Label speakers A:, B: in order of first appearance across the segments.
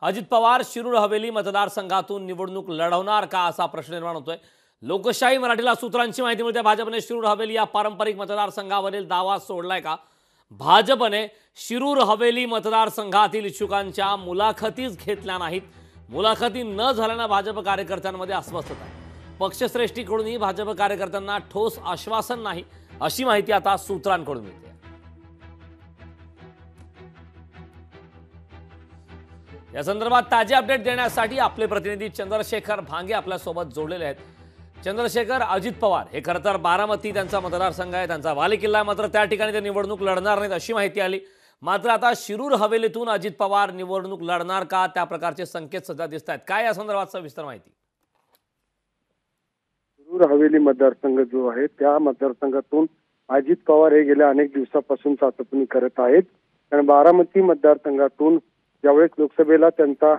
A: अजित पवार शिरूर हवेली मतदारसंघातून निवडणूक लढवणार का असा प्रश्न निर्माण होतोय। लोकशाही मराठीला सूत्रांची माहिती मिळते। भाजपने शिरूर हवेली या पारंपरिक मतदारसंघावरील दावा सोडलाय का? भाजपने शिरूर हवेली मतदारसंघातील इच्छुकांच्या मुलाखतीच घेतल्या नाहीत। मुलाखती न झाल्याने भाजप कार्यकर्त्यांमध्ये अस्वस्थता आहे। पक्षश्रेष्ठीकडूनही भाजप कार्यकर्त्यांना ठोस आश्वासन नाही अशी माहिती आता सूत्रांकडून मिळते। या संदर्भात ताजे अपडेट देण्यासाठी आपले प्रतिनिधी चंद्रशेखर भांगे आपल्या सोबत जोडलेले आहेत। चंद्रशेखर, अजित पवार हे खरं तर बारामती त्यांचा मतदारसंघ आहे, त्यांचा बालेकिल्ला आहे, मात्र त्या ठिकाणी ते निवडणूक लढणार नाहीत अशी माहिती आली। मात्र आता शिरूर हवेलीतून अजित पवार निवडणूक लढणार का, त्या प्रकारचे संकेत सध्या दिसत आहेत। काय या संदर्भात सविस्तर माहिती?
B: शिरूर हवेली मतदारसंघ जो आहे त्या मतदारसंघातून अजित पवार हे गेल्या अनेक दिवसापासून चाचपणी करत आहेत। कारण बारामती मतदारसंघातून ज्यावेळेस लोकसभेला त्यांचा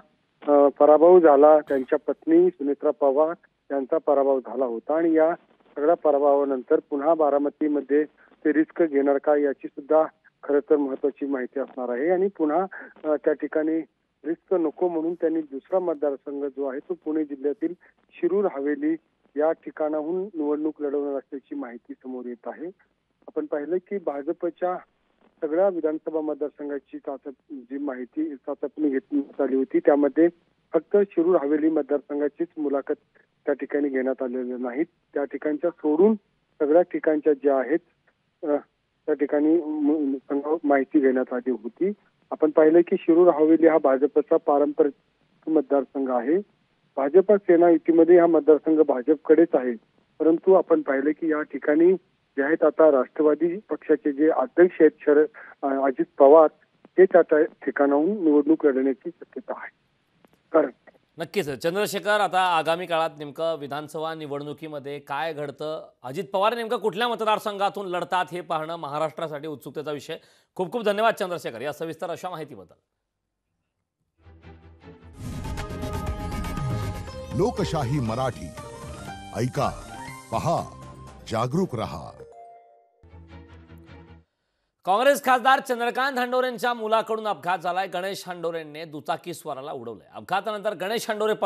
B: पराभव झाला, त्यांच्या पत्नी सुनेत्रा पवार यांचा पराभव झाला होता आणि या सगळ्या पराभवानंतर पुन्हा बारामतीमध्ये ते रिस्क घेणार का याची सुद्धा खरं तर महत्त्वाची माहिती असणार आहे। आणि पुन्हा त्या ठिकाणी रिस्क नको म्हणून त्यांनी दुसरा मतदारसंघ जो आहे तो पुणे जिल्ह्यातील शिरूर हवेली या ठिकाणाहून निवडणूक लढवणार असल्याची माहिती समोर येत आहे। आपण पाहिलं की भाजपच्या सगळ्या विधानसभा मतदारसंघाची जी माहिती चाचपणी घेण्यात आली होती त्यामध्ये फक्त शिरूर हवेली मतदारसंघाचीच मुलाखत त्या ठिकाणी घेण्यात आलेल्या नाहीत। त्या ठिकाणच्या सोडून सगळ्या ठिकाणच्या ज्या आहेत त्या ठिकाणी माहिती घेण्यात आली होती। आपण पाहिलं की शिरूर हवेली हा भाजपचा पारंपरिक मतदारसंघ आहे। भाजप सेना युतीमध्ये हा मतदारसंघ भाजपकडेच आहे, परंतु आपण पाहिलं की या ठिकाणी जे आहेत आता राष्ट्रवादी पक्षाचे जे अध्यक्ष आहेत अजित पवार ते त्या ठिकाणाहून निवडणूक लढण्याची शक्यता आहे। कारण
A: नक्कीच चंद्रशेखर, आता आगामी काळात नेमकं विधानसभा निवडणुकीमध्ये काय घडतं, अजित पवार नेमकं कुठल्या मतदारसंघातून लढतात हे पाहणं महाराष्ट्रासाठी उत्सुकतेचा विषय। खूप खूप धन्यवाद चंद्रशेखर या सविस्तर अशा माहितीबद्दल।
C: लोकशाही मराठी ऐका, पहा, जागरूक रहा।
A: काँग्रेस खासदार चंद्रकांत हंडोरेंच्या मुलाकडून अपघात झालाय। गणेश हंडोरेंने दुचाकी स्वाराला उडवलंय। अपघातानंतर गणेश हंडोरे